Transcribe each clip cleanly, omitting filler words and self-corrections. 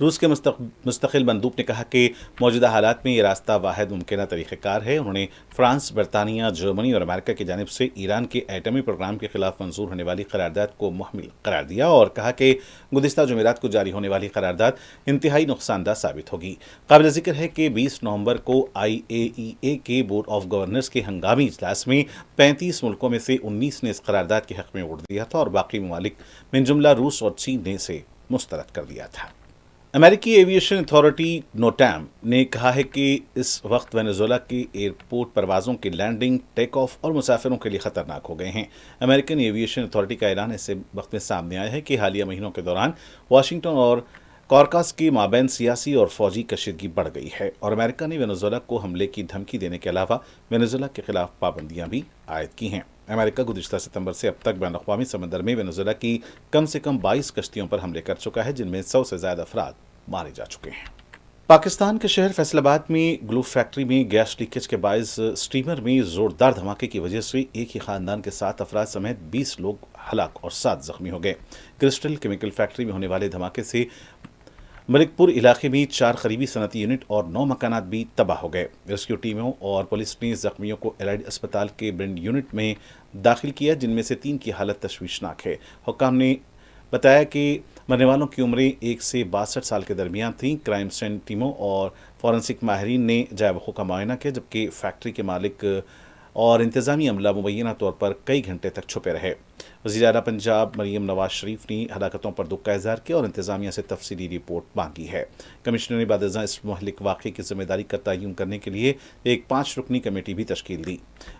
روس کے مستقل مندوب نے کہا کہ موجودہ حالات میں یہ راستہ واحد ممکنہ طریقہ کار ہے۔ انہوں نے فرانس، برطانیہ، جرمنی اور امریکہ کی جانب سے ایران کے ایٹمی پروگرام کے خلاف منظور ہونے والی قرارداد کو محمل قرار دیا اور کہا کہ گزشتہ جمعرات کو جاری ہونے والی قرارداد انتہائی نقصان دہ ثابت ہوگی۔ قابل ذکر ہے کہ 20 نومبر کو IAEA کے بورڈ آف گورنرز کے ہنگامی اجلاس میں 35 ملکوں میں سے 19 نے اس قرارداد کے حق میں ووٹ دیا تھا اور باقی ممالک من جملہ روس اور چین نے اسے مسترد کر دیا تھا۔ امریکی ایویشن اتھارٹی نوٹام نے کہا ہے کہ اس وقت وینزویلا کے ایئرپورٹ پروازوں کے لینڈنگ، ٹیک آف اور مسافروں کے لیے خطرناک ہو گئے ہیں۔ امریکن ایویشن اتھارٹی کا اعلان ایسے وقت میں سامنے آیا ہے کہ حالیہ مہینوں کے دوران واشنگٹن اور کارکاس کے مابین سیاسی اور فوجی کشیدگی بڑھ گئی ہے اور امریکہ نے وینزویلا کو حملے کی دھمکی دینے کے علاوہ وینزویلا کے خلاف پابندیاں بھی عائد کی ہیں۔ امریکہ گزشتہ ستمبر سے اب تک بین الاقوامی سمندر میں وینزویلا کی کم سے کم 22 کشتیوں پر حملے کر چکا ہے، جن میں 100 سے زیادہ افراد مارے جا چکے ہیں۔ پاکستان کے شہر فیصل آباد میں گلو فیکٹری میں گیس لیکیج کے باعث سٹیمر میں زوردار دھماکے کی وجہ سے ایک ہی خاندان کے 7 افراد سمیت 20 لوگ ہلاک اور 7 زخمی ہو گئے۔ کرسٹل کیمیکل فیکٹری میں ہونے والے دھماکے سے ملک پور علاقے میں 4 قریبی صنعتی یونٹ اور 9 مکانات بھی تباہ ہو گئے۔ ریسکیو ٹیموں اور پولیس نے زخمیوں کو ایلائیڈ اسپتال کے برنڈ یونٹ میں داخل کیا، جن میں سے 3 کی حالت تشویشناک ہے۔ حکام نے بتایا کہ مرنے والوں کی عمریں 1 سے 62 سال کے درمیان تھیں۔ کرائم سین ٹیموں اور فورنسک ماہرین نے جائے وقوع کا معائنہ کیا، جبکہ فیکٹری کے مالک اور انتظامی عملہ مبینہ طور پر کئی گھنٹے تک چھپے رہے۔ وزیر اعلیٰ پنجاب مریم نواز شریف نے ہلاکتوں پر دکھ کا اظہار کیا اور انتظامیہ سے تفصیلی رپورٹ مانگی ہے۔ کمشنر نے بعد ازاں اس مہلک واقعے کی ذمہ داری کا تعین کرنے کے لیے ایک 5 رکنی کمیٹی بھی تشکیل دی۔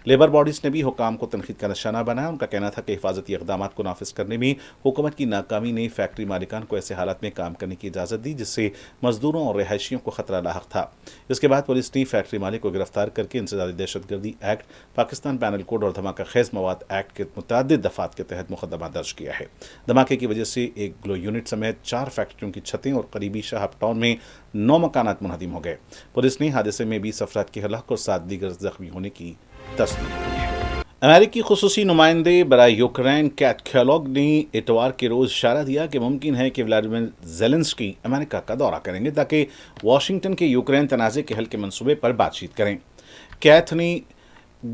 لیبر باڈیز نے بھی حکام کو تنقید کا نشانہ بنایا۔ ان کا کہنا تھا کہ حفاظتی اقدامات کو نافذ کرنے میں حکومت کی ناکامی نے فیکٹری مالکان کو ایسے حالات میں کام کرنے کی اجازت دی جس سے مزدوروں اور رہائشیوں کو خطرہ لاحق تھا۔ اس کے بعد پولیس نے فیکٹری مالک کو گرفتار کر کے انسدادی دہشت گردی ایکٹ، پاکستان پینل کوڈ اور دھماکہ خیز مواد ایکٹ کے متعدد دفعات کے تحت مقدمہ درج کیا ہے۔ دھماکے کی وجہ سے ایک گلو یونٹ سمیت 4 فیکٹریوں کی چھتیں اور قریبی شہاب ٹاؤن میں 9 مکانات منہدم ہو گئے۔ پولیس نے حادثے میں 20 افراد کے ہلاک اور 7 دیگر زخمی ہونے کی تصدیق کی ہے۔ امریکی خصوصی نمائندے برائے یوکرین کیٹ کیلوگ نے اتوار کے روز اشارہ دیا کہ ممکن ہے کہ ولادیمیر زیلنسکی امریکہ کا دورہ کریں گے تاکہ واشنگٹن کے یوکرین تنازع کے حل کے منصوبے پر بات چیت کریں۔ کیٹ نے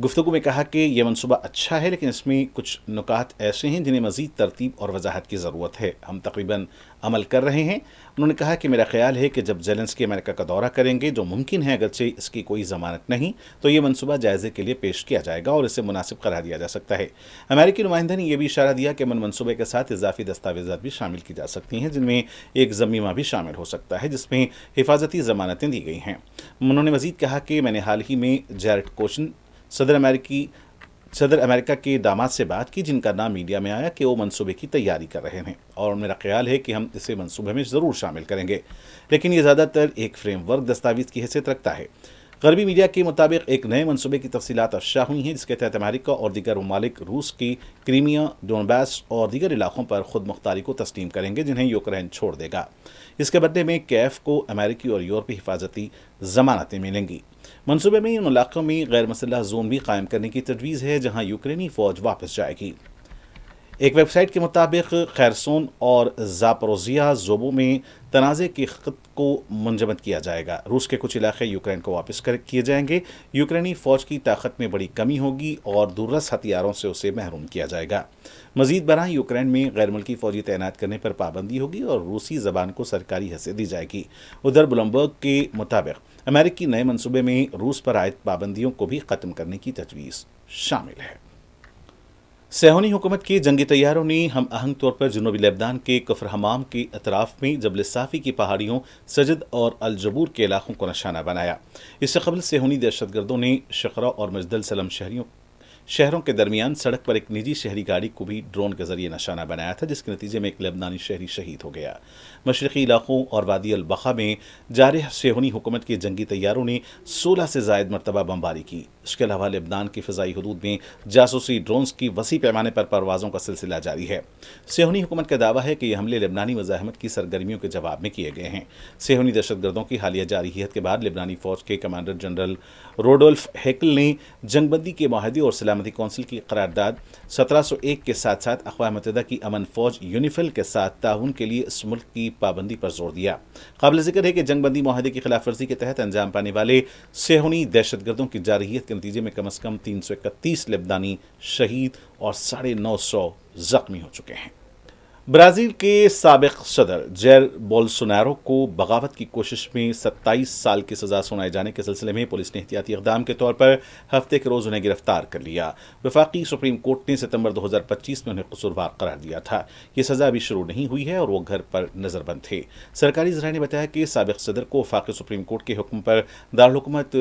گفتگو میں کہا کہ یہ منصوبہ اچھا ہے لیکن اس میں کچھ نکات ایسے ہیں جنہیں مزید ترتیب اور وضاحت کی ضرورت ہے۔ ہم تقریباً عمل کر رہے ہیں۔ انہوں نے کہا کہ میرا خیال ہے کہ جب زیلنسکی امریکہ کا دورہ کریں گے، جو ممکن ہے اگرچہ اس کی کوئی ضمانت نہیں، تو یہ منصوبہ جائزے کے لیے پیش کیا جائے گا اور اسے مناسب قرار دیا جا سکتا ہے۔ امریکی نمائندے نے یہ بھی اشارہ دیا کہ امن منصوبے کے ساتھ اضافی دستاویزات بھی شامل کی جا سکتی ہیں، جن میں ایک ضمیمہ بھی شامل ہو سکتا ہے جس میں حفاظتی ضمانتیں دی گئی ہیں۔ انہوں نے مزید کہا کہ میں نے حال ہی میں جیرڈ کوشن صدر امریکہ کے داماد سے بات کی، جن کا نام میڈیا میں آیا کہ وہ منصوبے کی تیاری کر رہے ہیں اور میرا خیال ہے کہ ہم اسے منصوبے میں ضرور شامل کریں گے، لیکن یہ زیادہ تر ایک فریم ورک دستاویز کی حیثیت رکھتا ہے۔ غربی میڈیا کے مطابق ایک نئے منصوبے کی تفصیلات افشا ہوئی ہیں جس کے تحت امریکہ اور دیگر ممالک روس کی کریمیا، ڈونباس اور دیگر علاقوں پر خود مختاری کو تسلیم کریں گے جنہیں یوکرین چھوڑ دے گا۔ اس کے بدلے میں کیف کو امریکی اور یورپی حفاظتی ضمانتیں ملیں گی۔ منصوبے میں ان علاقوں میں غیر مسلح زون بھی قائم کرنے کی تجویز ہے جہاں یوکرینی فوج واپس جائے گی۔ ایک ویب سائٹ کے مطابق خیرسون اور زاپوروزیا زوبو میں تنازع کے خط کو منجمد کیا جائے گا۔ روس کے کچھ علاقے یوکرین کو واپس کیے جائیں گے۔ یوکرینی فوج کی طاقت میں بڑی کمی ہوگی اور دوررس ہتھیاروں سے اسے محروم کیا جائے گا۔ مزید برآں یوکرین میں غیر ملکی فوجی تعینات کرنے پر پابندی ہوگی اور روسی زبان کو سرکاری حیثیت دی جائے گی۔ ادھر بلومبرگ کے مطابق امریکی نئے منصوبے میں روس پر عائد پابندیوں کو بھی ختم کرنے کی تجویز شامل ہے۔ صہیونی حکومت کے جنگی طیاروں نے ہم آہنگ طور پر جنوبی لبنان کے کفر حمام کے اطراف میں جبل صافی کی پہاڑیوں، سجد اور الجبور کے علاقوں کو نشانہ بنایا۔ اس سے قبل صہیونی دہشت گردوں نے شقرہ اور مجدل سلم شہروں کے درمیان سڑک پر ایک نجی شہری گاڑی کو بھی ڈرون کے ذریعے نشانہ بنایا تھا، جس کے نتیجے میں ایک لبنانی شہری شہید ہو گیا۔ مشرقی علاقوں اور وادی البقا میں جارح صہیونی حکومت کے جنگی طیاروں نے 16 سے زائد مرتبہ بمباری کی۔ اس کے علاوہ لبنان کی فضائی حدود میں جاسوسی ڈرونز کی وسیع پیمانے پر پروازوں کا سلسلہ جاری ہے۔ صہیونی حکومت کا دعویٰ ہے کہ یہ حملے لبنانی مزاحمت کی سرگرمیوں کے جواب میں کیے گئے ہیں۔ صہیونی دہشت گردوں کی حالیہ جارحیت کے بعد لبنانی فوج کے کمانڈر جنرل روڈولف ہیکل نے جنگ بندی کے معاہدے اور سلامتی سلامتی کونسل کی قرارداد 1701 کے ساتھ ساتھ اقوام متحدہ کی امن فوج یونیفل کے ساتھ تعاون کے لیے اس ملک کی پابندی پر زور دیا۔ قابل ذکر ہے کہ جنگ بندی معاہدے کی خلاف ورزی کے تحت انجام پانے والے صہیونی دہشت گردوں کی جارحیت کے نتیجے میں کم از کم 331 لبنانی شہید اور 950 زخمی ہو چکے ہیں۔ برازیل کے سابق صدر جیر بولسونارو کو بغاوت کی کوشش میں 27 سال کی سزا سنائے جانے کے سلسلے میں پولیس نے احتیاطی اقدام کے طور پر ہفتے کے روز انہیں گرفتار کر لیا۔ وفاقی سپریم کورٹ نے ستمبر 2025 میں انہیں قصوروار قرار دیا تھا۔ یہ سزا ابھی شروع نہیں ہوئی ہے اور وہ گھر پر نظر بند تھے۔ سرکاری ذرائع نے بتایا کہ سابق صدر کو وفاقی سپریم کورٹ کے حکم پر دارالحکومت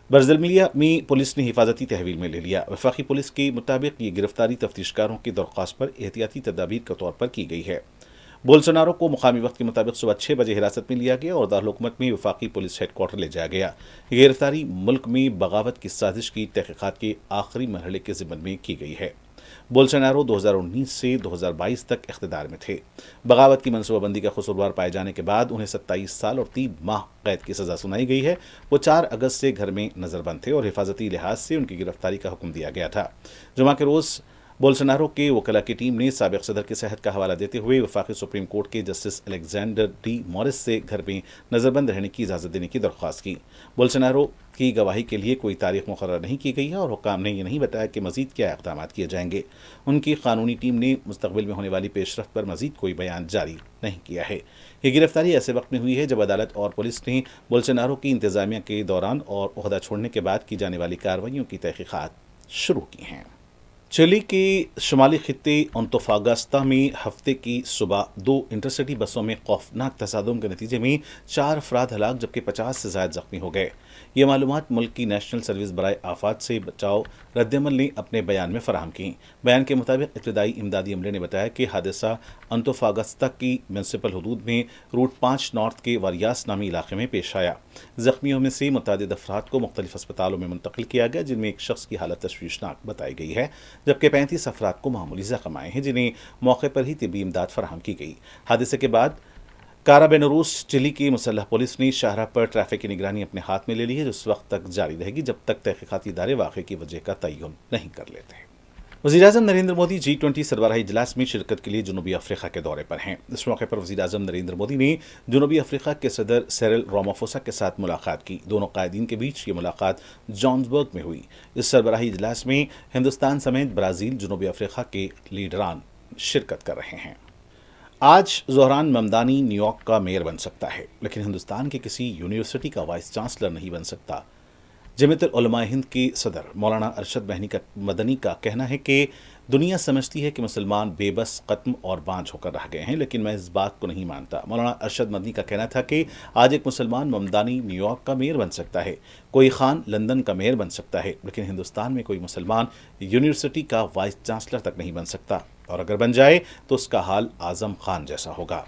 برزلمیا میں پولیس نے حفاظتی تحویل میں لے لیا۔ وفاقی پولیس کے مطابق یہ گرفتاری تفتیشکاروں کی درخواست پر احتیاطی تدابیر کے طور پر کی گئی ہے۔ بولسونارو کو مقامی وقت کے مطابق صبح 6 بجے حراست میں لیا گیا اور دارالحکومت میں وفاقی پولیس ہیڈ کوارٹر لے جایا گیا۔ یہ گرفتاری ملک میں بغاوت کی سازش کی تحقیقات کے آخری مرحلے کے ضمن میں کی گئی ہے۔ بولسونارو 2019 سے 2022 تک اقتدار میں تھے۔ بغاوت کی منصوبہ بندی کا قصوروار پائے جانے کے بعد انہیں 27 سال اور 3 ماہ قید کی سزا سنائی گئی ہے۔ وہ 4 اگست سے گھر میں نظر بند تھے اور حفاظتی لحاظ سے ان کی گرفتاری کا حکم دیا گیا تھا۔ جمعہ کے روز بولسونارو کے وکلاء کی ٹیم نے سابق صدر کی صحت کا حوالہ دیتے ہوئے وفاقی سپریم کورٹ کے جسٹس الیگزینڈر ڈی مورس سے گھر میں نظر بند رہنے کی اجازت دینے کی درخواست کی۔ بولسونارو کی گواہی کے لیے کوئی تاریخ مقرر نہیں کی گئی ہے اور حکام نے یہ نہیں بتایا کہ مزید کیا اقدامات کیے جائیں گے۔ ان کی قانونی ٹیم نے مستقبل میں ہونے والی پیش رفت پر مزید کوئی بیان جاری نہیں کیا ہے۔ یہ گرفتاری ایسے وقت میں ہوئی ہے جب عدالت اور پولیس نے بولسونارو کی انتظامیہ کے دوران اور عہدہ چھوڑنے کے بعد کی جانے والی کارروائیوں کی تحقیقات شروع کی ہیں۔ چلی کے شمالی خطے انتوفاگاستا میں ہفتے کی صبح 2 انٹرسٹی بسوں میں خوفناک تصادم کے نتیجے میں 4 افراد ہلاک جبکہ 50 سے زائد زخمی ہو گئے۔ یہ معلومات ملک کی نیشنل سروس برائے آفات سے بچاؤ ردعمل نے اپنے بیان میں فراہم کی۔ بیان کے مطابق ابتدائی امدادی عملے نے بتایا کہ حادثہ انتوفاگاستا کی میونسپل حدود میں روٹ 5 نارتھ کے واریاس نامی علاقے میں پیش آیا۔ زخمیوں میں سے متعدد افراد کو مختلف اسپتالوں میں منتقل کیا گیا، جن میں ایک شخص کی حالت تشویشناک بتائی گئی ہے، جبکہ 35 افراد کو معمولی زخم آئے ہیں جنہیں موقع پر ہی طبی امداد فراہم کی گئی۔ حادثے کے بعد کارابینروس چلی کی مسلح پولیس نے شاہراہ پر ٹریفک کی نگرانی اپنے ہاتھ میں لے لی ہے، جو اس وقت تک جاری رہے گی جب تک تحقیقاتی ادارے واقعے کی وجہ کا تعین نہیں کر لیتے۔ وزیراعظم نریندر مودی G20 سربراہی اجلاس میں شرکت کے لیے جنوبی افریقہ کے دورے پر ہیں۔ اس موقع پر وزیراعظم نریندر مودی نے جنوبی افریقہ کے صدر سیرل رامافوسا کے ساتھ ملاقات کی۔ دونوں قائدین کے بیچ یہ ملاقات جوہانسبرگ میں ہوئی۔ اس سربراہی اجلاس میں ہندوستان سمیت برازیل، جنوبی افریقہ کے لیڈران شرکت کر رہے ہیں۔ آج زہران ممدانی نیو یارک کا میئر بن سکتا ہے، لیکن ہندوستان کے کسی یونیورسٹی کا وائس چانسلر نہیں بن سکتا۔ جمعیت العلماء ہند کے صدر مولانا ارشد مدنی کا کہنا ہے کہ دنیا سمجھتی ہے کہ مسلمان بے بس، ختم اور بانجھ ہو کر رہ گئے ہیں، لیکن میں اس بات کو نہیں مانتا۔ مولانا ارشد مدنی کا کہنا تھا کہ آج ایک مسلمان ممدانی نیو یارک کا میئر بن سکتا ہے، کوئی خان لندن کا میئر بن سکتا ہے، لیکن ہندوستان میں کوئی مسلمان یونیورسٹی کا وائس چانسلر تک نہیں بن سکتا، اور اگر بن جائے تو اس کا حال اعظم خان جیسا ہوگا۔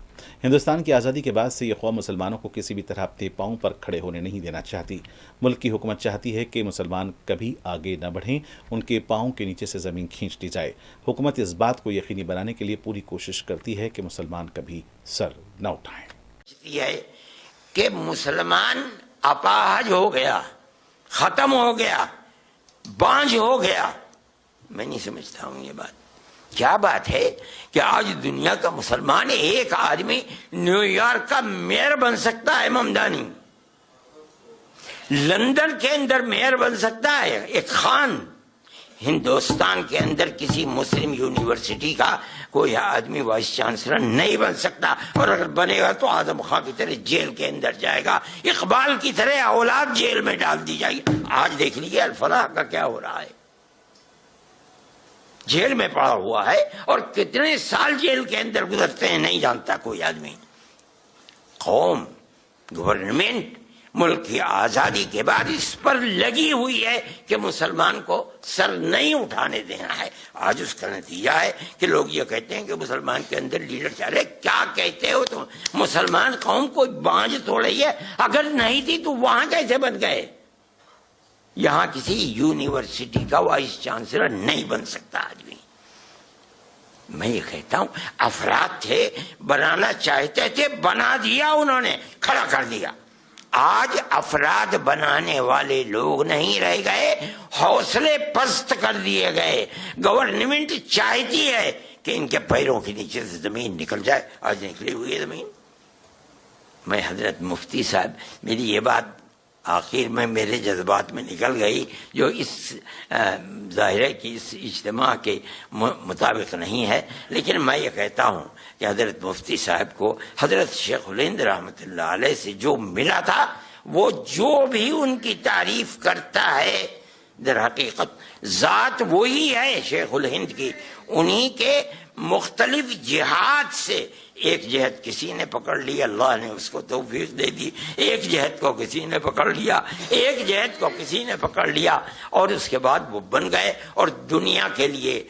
ہندوستان کی آزادی کے بعد سے یہ قوم مسلمانوں کو کسی بھی طرح اپنے پاؤں پر کھڑے ہونے نہیں دینا چاہتی۔ ملک کی حکومت چاہتی ہے کہ مسلمان کبھی آگے نہ بڑھیں، ان کے پاؤں کے نیچے سے زمین کھینچ لی جائے۔ حکومت اس بات کو یقینی بنانے کے لیے پوری کوشش کرتی ہے کہ مسلمان کبھی سر نہ اٹھائیں۔ یہ ہے کہ مسلمان اپاہج ہو گیا، ختم ہو گیا، بانجھ ہو گیا۔ میں نہیں سمجھتا ہوں یہ بات۔ کیا بات ہے کہ آج دنیا کا مسلمان ایک آدمی نیو یارک کا میئر بن سکتا ہے، ممدانی لندن کے اندر میئر بن سکتا ہے، ایک خان ہندوستان کے اندر کسی مسلم یونیورسٹی کا کوئی آدمی وائس چانسلر نہیں بن سکتا، اور اگر بنے گا تو اعظم خان کی طرح جیل کے اندر جائے گا، اقبال کی طرح اولاد جیل میں ڈال دی جائے گی۔ آج دیکھ لیجیے الفلاح کا کیا ہو رہا ہے، جیل میں پڑا ہوا ہے، اور کتنے سال جیل کے اندر گزرتے ہیں نہیں جانتا کوئی آدمی۔ قوم، گورنمنٹ ملک کی آزادی کے بعد اس پر لگی ہوئی ہے کہ مسلمان کو سر نہیں اٹھانے دینا ہے۔ آج اس کا نتیجہ ہے کہ لوگ یہ کہتے ہیں کہ مسلمان کے اندر لیڈر چاہ رہے۔ کیا کہتے ہو تم؟ مسلمان قوم کوئی بانجھ تھوڑی ہے، اگر نہیں تھی تو وہاں کیسے بن گئے؟ یہاں کسی یونیورسٹی کا وائس چانسلر نہیں بن سکتا آدمی۔ میں یہ کہتا ہوں افراد تھے، بنانا چاہتے تھے، بنا دیا انہوں نے، کھڑا کر دیا۔ آج افراد بنانے والے لوگ نہیں رہ گئے، حوصلے پست کر دیے گئے. گورنمنٹ چاہتی ہے کہ ان کے پیروں کے نیچے سے زمین نکل جائے. آج نکلی ہوئی ہے زمین. میں حضرت مفتی صاحب، میری یہ بات آخر میں میرے جذبات میں نکل گئی، جو اس ظاہر ہے کہ اس اجتماع کے مطابق نہیں ہے، لیکن میں یہ کہتا ہوں کہ حضرت مفتی صاحب کو حضرت شیخ الہند رحمۃ اللہ علیہ سے جو ملا تھا، وہ جو بھی ان کی تعریف کرتا ہے در حقیقت ذات وہی ہے شیخ الہند کی. انہی کے مختلف جہاد سے ایک جہت کسی نے پکڑ لی، اللہ نے اس کو توفیق دے دی، ایک جہت کو کسی نے پکڑ لیا، ایک جہت کو کسی نے پکڑ لیا، اور اس کے بعد وہ بن گئے اور دنیا کے لیے،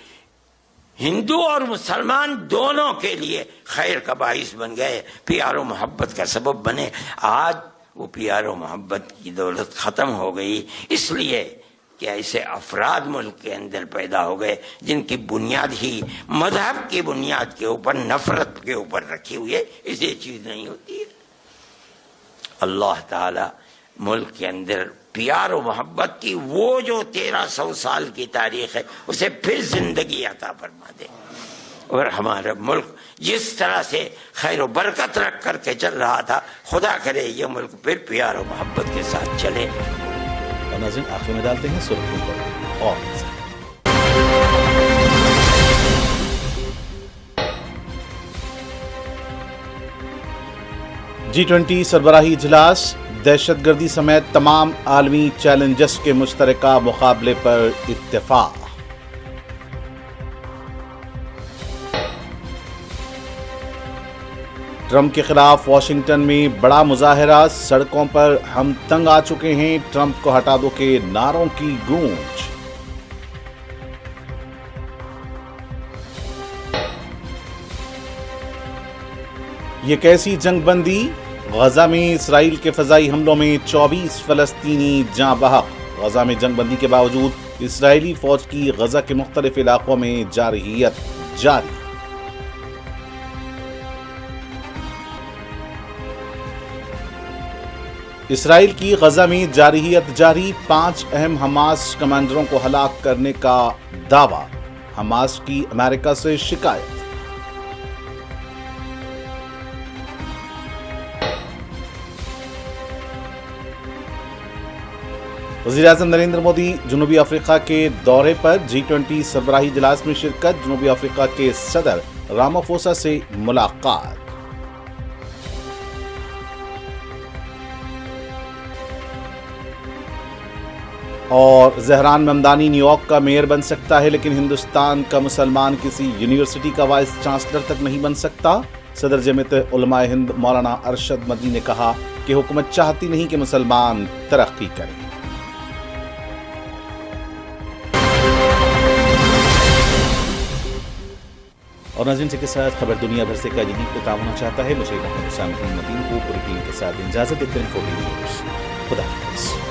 ہندو اور مسلمان دونوں کے لیے خیر کا باعث بن گئے، پیار و محبت کا سبب بنے. آج وہ پیار و محبت کی دولت ختم ہو گئی، اس لیے کہ ایسے افراد ملک کے اندر پیدا ہو گئے جن کی بنیاد ہی مذہب کی بنیاد کے اوپر، نفرت کے اوپر رکھی ہوئی ہے. اسے چیز نہیں ہوتی ہے. اللہ تعالی ملک کے اندر پیار و محبت کی وہ جو 1300 سال کی تاریخ ہے اسے پھر زندگی عطا فرما دے، اور ہمارا ملک جس طرح سے خیر و برکت رکھ کر کے چل رہا تھا، خدا کرے یہ ملک پھر پیار و محبت کے ساتھ چلے. اور ناظرین آخر میں ڈالتے ہیں سرخیوں پر اور G20 سربراہی اجلاس، دہشت گردی سمیت تمام عالمی چیلنجز کے مشترکہ مقابلے پر اتفاق. ٹرمپ کے خلاف واشنگٹن میں بڑا مظاہرہ، سڑکوں پر ہم تنگ آ چکے ہیں، ٹرمپ کو ہٹا دو کے نعروں کی گونج. یہ کیسی جنگ بندی؟ غزہ میں اسرائیل کے فضائی حملوں میں 24 فلسطینی جاں بحق. غزہ میں جنگ بندی کے باوجود اسرائیلی فوج کی غزہ کے مختلف علاقوں میں جارحیت جاری. اسرائیل کی غزہ میں جارحیت جاری، 5 اہم حماس کمانڈروں کو ہلاک کرنے کا دعویٰ. حماس کی امریکہ سے شکایت. وزیراعظم نریندر مودی جنوبی افریقہ کے دورے پر، G20 سربراہی اجلاس میں شرکت، جنوبی افریقہ کے صدر رامافوسا سے ملاقات. اور زہران ممدانی نیو یارک کا میئر بن سکتا ہے لیکن ہندوستان کا مسلمان کسی یونیورسٹی کا وائس چانسلر تک نہیں بن سکتا. صدر جمعیت علماء ہند مولانا ارشد مدنی نے کہا کہ حکومت چاہتی نہیں کہ مسلمان ترقی کریں. اور ناظرین کے ساتھ خبر دنیا بھر سے کا یہی اختتام ہونا چاہتا ہے. مجھے محمد حسین مدین کو پوری ٹیم کے ساتھ اجازت دیتے ہیں. خدا حافظ.